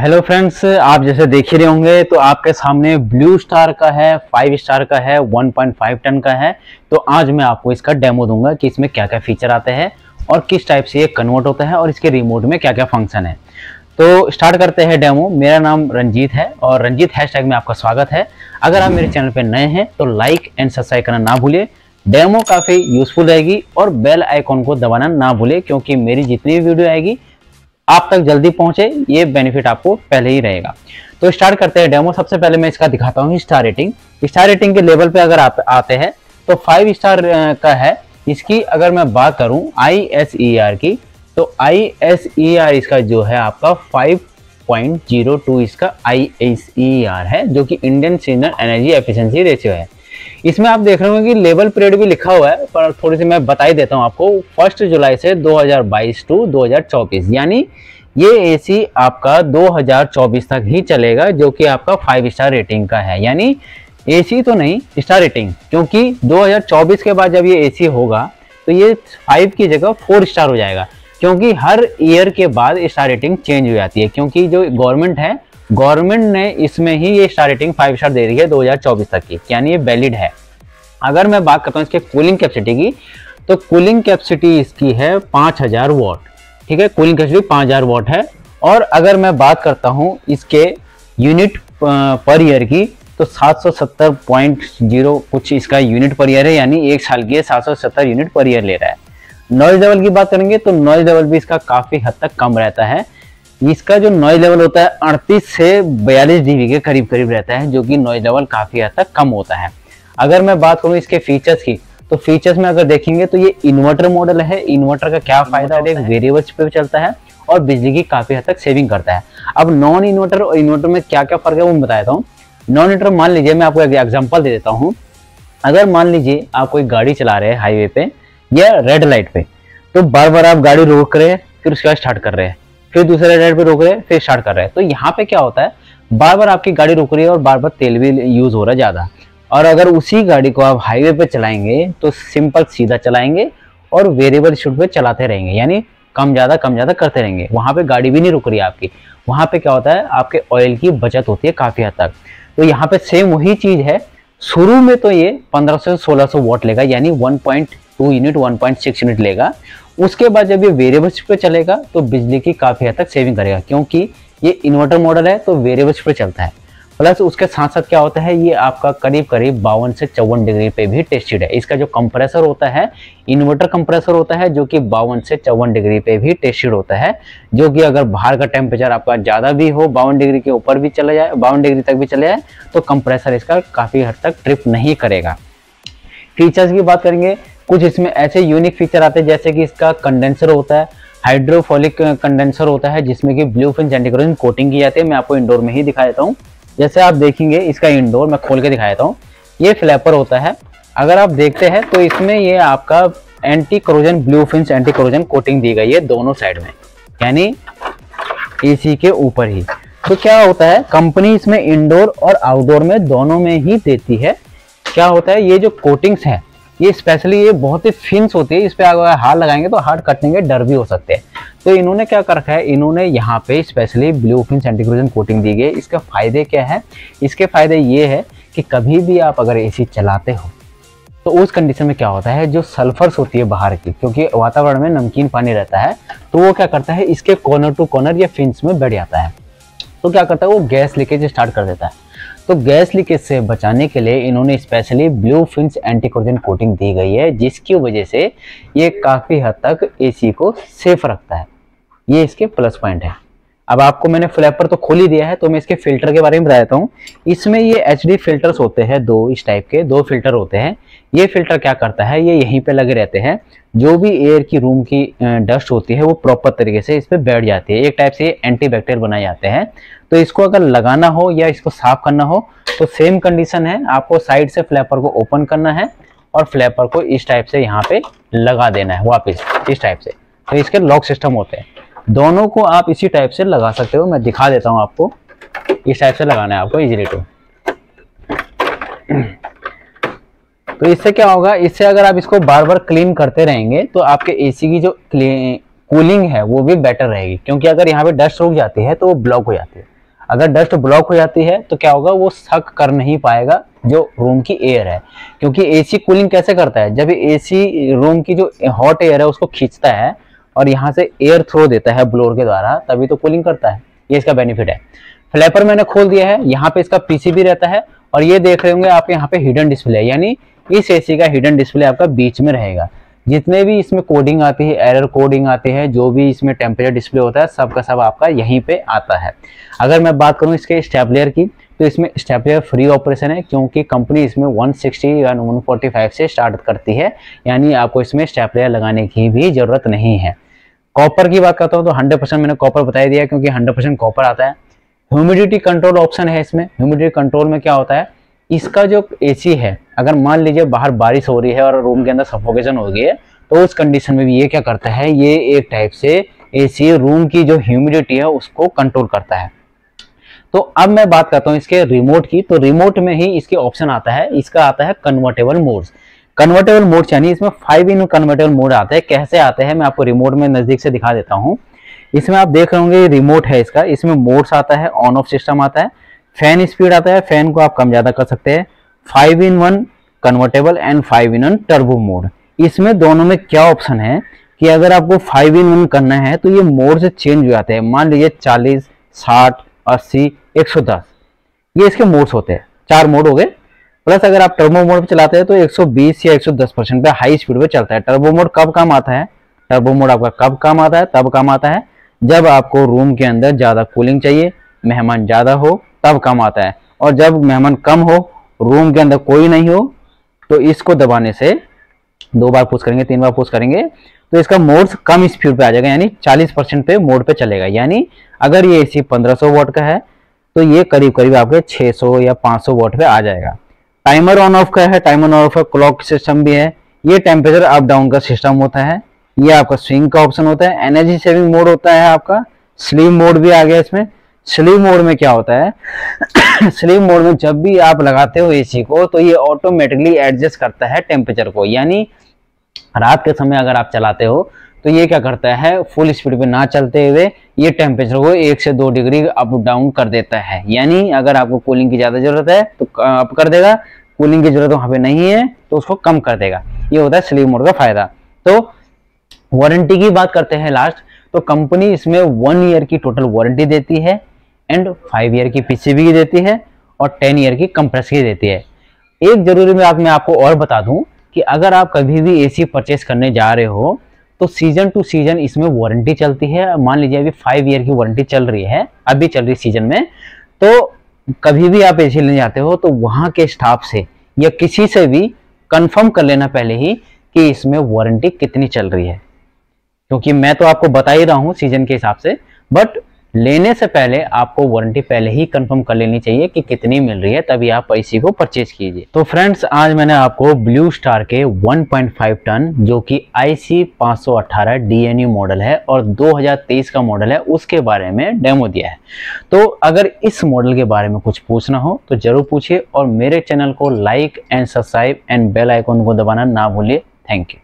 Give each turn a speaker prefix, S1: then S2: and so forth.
S1: Hello friends, आप जैसे देख ही रहे होंगे तो आपके सामने ब्लू स्टार का है, 5 स्टार का है, 1.5 टन का है। तो आज मैं आपको इसका डेमो दूंगा कि इसमें क्या क्या फीचर आते हैं और किस टाइप से ये कन्वर्ट होता है और इसके रिमोट में क्या क्या फंक्शन है। तो स्टार्ट करते हैं डेमो। मेरा नाम रंजीत है और रंजीत हैशटैग में आपका स्वागत है। अगर आप मेरे चैनल पर नए हैं तो लाइक एंड सब्सक्राइब करना ना भूलिए। डेमो काफ़ी यूजफुल रहेगी और बेल आइकॉन को दबाना ना भूले, क्योंकि मेरी जितनी भी वीडियो आएगी आप तक जल्दी पहुंचे, ये बेनिफिट आपको पहले ही रहेगा। तो स्टार्ट करते हैं डेमो। सबसे पहले मैं इसका दिखाता हूँ स्टार रेटिंग। स्टार रेटिंग के लेवल पे अगर आप आते हैं तो 5 स्टार का है। इसकी अगर मैं बात करूं ISER की, तो ISER इसका जो है आपका 5.02 इसका ISER है, जो कि Indian signal energy efficiency ratio है। इसमें आप देख रहे होंगे कि लेवल पीरियड भी लिखा हुआ है, पर थोड़ी सी मैं बता ही देता हूं आपको। 1 जुलाई से 2022 टू 2024, यानी ये एसी आपका 2024 तक ही चलेगा, जो कि आपका 5 स्टार रेटिंग का है। यानी एसी तो नहीं, स्टार रेटिंग, क्योंकि 2024 के बाद जब ये एसी होगा तो ये 5 की जगह 4 स्टार हो जाएगा, क्योंकि हर ईयर के बाद स्टार रेटिंग चेंज हो जाती है। क्योंकि जो गवर्नमेंट ने इसमें ही ये स्टार रेटिंग 5 स्टार दे रही है 2024 तक की, यानी ये वैलिड है। अगर मैं बात करता हूँ इसके कूलिंग कैपेसिटी की, तो कूलिंग कैपेसिटी इसकी है 5000 वॉट। ठीक है, कूलिंग कैपेसिटी 5000 वॉट है। और अगर मैं बात करता हूँ इसके यूनिट पर ईयर की, तो 770.0 कुछ इसका यूनिट पर ईयर है, यानी एक साल की 770 यूनिट पर ईयर ले रहा है। नॉइज लेवल की बात करेंगे तो नॉइज लेवल भी इसका काफ़ी हद तक कम रहता है। इसका जो नॉइज लेवल होता है 38 से 42 dB के करीब करीब रहता है, जो कि नॉइज लेवल काफ़ी हद तक कम होता है। अगर मैं बात करूं इसके फीचर्स की, तो फीचर्स में अगर देखेंगे तो ये इन्वर्टर मॉडल है। इन्वर्टर का क्या फायदा है, एक वेरिएबल्स पे चलता है और बिजली की काफ़ी हद तक सेविंग करता है। अब नॉन इन्वर्टर और इन्वर्टर में क्या क्या फर्क है वो मैं बता देता हूँ। नॉन इन्वर्टर, मान लीजिए मैं आपको एक एग्जाम्पल दे देता हूँ। अगर मान लीजिए आप कोई गाड़ी चला रहे हैं हाईवे पे या रेड लाइट पे, तो बार बार आप गाड़ी रोक रहे हैं, फिर उसके बाद स्टार्ट कर रहे हैं, फिर दूसरे रेड पे रोक रहे हैं, फिर स्टार्ट कर रहे हैं। तो यहाँ पे क्या होता है, बार बार आपकी गाड़ी रुक रही है और बार बार तेल भी यूज हो रहा है ज़्यादा। और अगर उसी गाड़ी को आप हाईवे पे चलाएंगे तो सिंपल सीधा चलाएंगे और वेरिएबल स्पीड पे चलाते रहेंगे, यानी कम ज़्यादा करते रहेंगे। वहाँ पे गाड़ी भी नहीं रुक रही है आपकी। वहाँ पे क्या होता है, आपके ऑयल की बचत होती है काफ़ी हद तक। तो यहाँ पे सेम वही चीज़ है। शुरू में तो ये 1500 से 1600 वॉट लेगा, यानी 1.2 यूनिट 1.6 यूनिट लेगा। उसके बाद जब ये वेरिएबल पे चलेगा तो बिजली की काफ़ी हद तक सेविंग करेगा, क्योंकि ये इन्वर्टर मॉडल है तो वेरिएबल पे चलता है। प्लस उसके साथ साथ क्या होता है, ये आपका करीब करीब 52 से 54 डिग्री पे भी टेस्टेड है। इसका जो कंप्रेसर होता है, इन्वर्टर कंप्रेसर होता है, जो कि 52 से 54 डिग्री पे भी टेस्टेड होता है, जो कि अगर बाहर का टेम्परेचर आपका ज़्यादा भी हो, 52 डिग्री के ऊपर भी चला जाए, 52 डिग्री तक भी चले जाए, तो कंप्रेसर इसका काफ़ी हद तक ट्रिप नहीं करेगा। फीचर्स की बात करेंगे, कुछ इसमें ऐसे यूनिक फीचर आते हैं, जैसे कि इसका कंडेंसर होता है, हाइड्रोफोलिक कंडेंसर होता है, जिसमें कि blue Finch anti corrosion coating की जाती है। मैं आपको इंडोर में ही दिखा देता हूँ। जैसे आप देखेंगे इसका इंडोर मैं खोल के दिखा देता हूँ। ये फ्लैपर होता है। अगर आप देखते हैं तो इसमें ये आपका anti corrosion, Blue Finch anti corrosion coating दी गई है दोनों साइड में, यानी एसी के ऊपर ही। तो क्या होता है, कंपनी इसमें इंडोर और आउटडोर में दोनों में ही देती है। क्या होता है, ये जो कोटिंग्स है ये स्पेशली ये बहुत ही फिन्स होती है। इस पे अगर हाथ लगाएंगे तो हाथ कटने के डर भी हो सकते हैं। तो इन्होंने क्या कर रखा है, इन्होंने यहाँ पे specially Blue Finch anti corrosion coating दी गई है। इसका फायदे क्या है, इसके फायदे ये है कि कभी भी आप अगर एसी चलाते हो तो उस कंडीशन में क्या होता है, जो सल्फर्स होती है बाहर की, क्योंकि वातावरण में नमकीन पानी रहता है, तो वो क्या करता है, इसके कॉर्नर टू कॉर्नर या फिन्स में बैठ जाता है। तो क्या करता है, वो गैस लीकेज स्टार्ट कर देता है। तो गैस लीकेज से बचाने के लिए इन्होंने specially Blue Finch anti corrosion coating दी गई है, जिसकी वजह से ये काफ़ी हद तक एसी को सेफ रखता है। ये इसके प्लस पॉइंट है। अब आपको मैंने फ्लैपर तो खोल ही दिया है, तो मैं इसके फिल्टर के बारे में बता देता हूँ। इसमें ये HD फिल्टर्स होते हैं, दो इस टाइप के 2 फिल्टर होते हैं। ये फिल्टर क्या करता है, ये यहीं पे लगे रहते हैं। जो भी एयर की रूम की डस्ट होती है वो प्रॉपर तरीके से इस पर बैठ जाती है। एक टाइप से एंटी बैक्टीरियल बनाए जाते हैं। तो इसको अगर लगाना हो या इसको साफ करना हो तो सेम कंडीशन है, आपको साइड से फ्लैपर को ओपन करना है और फ्लैपर को इस टाइप से यहाँ पे लगा देना है वापस इस टाइप से। तो इसके लॉक सिस्टम होते हैं, दोनों को आप इसी टाइप से लगा सकते हो। मैं दिखा देता हूँ आपको, इस टाइप से लगाना है आपको इजीली। तो इससे क्या होगा, इससे अगर आप इसको बार बार क्लीन करते रहेंगे तो आपके एसी की जो कूलिंग है वो भी बेटर रहेगी, क्योंकि अगर यहाँ पे डस्ट रुक जाती है तो वो ब्लॉक हो जाती है। अगर डस्ट ब्लॉक हो जाती है तो क्या होगा, वो सक कर नहीं पाएगा जो रूम की एयर है, क्योंकि एसी कूलिंग कैसे करता है, जब एसी रूम की जो हॉट एयर है उसको खींचता है और यहाँ से एयर थ्रो देता है ब्लोअर के द्वारा, तभी तो कूलिंग करता है। ये इसका बेनिफिट है। फ्लैपर मैंने खोल दिया है, यहाँ पे इसका पीसीबी रहता है और ये देख रहे होंगे आपके यहाँ पे हिडन डिस्प्ले है, यानी इस एसी का हिडन डिस्प्ले आपका बीच में रहेगा। जितने भी इसमें कोडिंग आती है, एरर कोडिंग आती है, जो भी इसमें टेम्परेचर डिस्प्ले होता है, सबका सब आपका यहीं पे आता है। अगर मैं बात करूं इसके स्टेपलर की, तो इसमें स्टेपलर फ्री ऑपरेशन है, क्योंकि कंपनी इसमें 160 या 145 से स्टार्ट करती है, यानी आपको इसमें स्टेपलर लगाने की भी जरूरत नहीं है। कॉपर की बात करता हूँ तो 100% मैंने कॉपर बता दिया, क्योंकि 100% कॉपर आता है। ह्यूमिडिटी कंट्रोल ऑप्शन है इसमें। ह्यूमिडिटी कंट्रोल में क्या होता है, इसका जो एसी है, अगर मान लीजिए बाहर बारिश हो रही है और रूम के अंदर सफोकेशन हो गई है, तो उस कंडीशन में भी ये क्या करता है, ये एक टाइप से एसी रूम की जो ह्यूमिडिटी है उसको कंट्रोल करता है। तो अब मैं बात करता हूँ इसके रिमोट की। तो रिमोट में ही इसके ऑप्शन आता है, इसका आता है कन्वर्टेबल मोड्स। कन्वर्टेबल मोड यानी इसमें 5 कन्वर्टेबल मोड आते हैं। कैसे आते हैं मैं आपको रिमोट में नजदीक से दिखा देता हूँ। इसमें आप देख रहे होंगे रिमोट है इसका, इसमें मोड्स आता है, ऑन ऑफ सिस्टम आता है, फैन स्पीड आता है, फैन को आप कम ज्यादा कर सकते हैं, 5-in-1 convertible and 5-in-1 turbo mode. इसमें दोनों में क्या ऑप्शन है कि अगर आपको 5-in-1 करना है तो ये मोड से चेंज हो जाते हैं। मान लीजिए 40, 60, 80, 110, ये इसके मोड्स होते हैं। 4 मोड हो गए। प्लस अगर आप टर्बो मोड पे चलाते हैं तो 120 या 110% पे हाई स्पीड पे चलता है। टर्बो मोड कब काम आता है, टर्बो मोड आपका कब काम आता है, तब काम आता है जब आपको रूम के अंदर ज्यादा कूलिंग चाहिए, मेहमान ज्यादा हो, तब काम आता है। और जब मेहमान कम हो, रूम के अंदर कोई नहीं हो, तो इसको दबाने से 2 बार पुश करेंगे, 3 बार पुश करेंगे तो इसका मोड्स कम स्पीड पे आ जाएगा, यानी 40% पे मोड पे चलेगा। यानी अगर ये एसी 1500 वाट का है तो ये करीब करीब आपके 600 या 500 वाट पे आ जाएगा। टाइमर ऑन ऑफ का है, टाइमर ऑन ऑफ का क्लॉक सिस्टम भी है। ये टेम्परेचर अप डाउन का सिस्टम होता है। ये आपका स्विंग का ऑप्शन होता है। एनर्जी सेविंग मोड होता है आपका। स्लीप मोड भी आ गया इसमें। स्लीप मोड में क्या होता है स्लीप मोड में जब भी आप लगाते हो एसी को तो ये ऑटोमेटिकली एडजस्ट करता है टेम्परेचर को, यानी रात के समय अगर आप चलाते हो तो ये क्या करता है, फुल स्पीड पे ना चलते हुए ये टेम्परेचर को 1 से 2 डिग्री अप डाउन कर देता है। यानी अगर आपको कूलिंग की ज्यादा जरूरत है तो अप कर देगा, कूलिंग की जरूरत वहां पे नहीं है तो उसको कम कर देगा। ये होता है स्लीप मोड का फायदा। तो वारंटी की बात करते हैं लास्ट, तो कंपनी इसमें 1 ईयर की टोटल वारंटी देती है एंड 5 ईयर की पीसीबी की देती है और 10 ईयर की कंप्रेस की देती है। एक जरूरी बात मैं आपको और बता दूं कि अगर आप कभी भी एसी परचेस करने जा रहे हो तो सीजन टू सीजन इसमें वारंटी चलती है। मान लीजिए अभी 5 ईयर की वारंटी चल रही है, अभी चल रही सीजन में, तो कभी भी आप एसी लेने जाते हो तो वहां के स्टाफ से या किसी से भी कंफर्म कर लेना पहले ही कि इसमें वारंटी कितनी चल रही है, क्योंकि मैं तो आपको बता ही रहा हूं सीजन के हिसाब से, बट लेने से पहले आपको वारंटी पहले ही कंफर्म कर लेनी चाहिए कि कितनी मिल रही है, तभी आप इसी को परचेज कीजिए। तो फ्रेंड्स, आज मैंने आपको ब्लू स्टार के 1.5 टन जो कि IC 518 DNU मॉडल है और 2023 का मॉडल है, उसके बारे में डेमो दिया है। तो अगर इस मॉडल के बारे में कुछ पूछना हो तो जरूर पूछिए और मेरे चैनल को like and subscribe and bell icon को दबाना ना भूलिए। Thank you.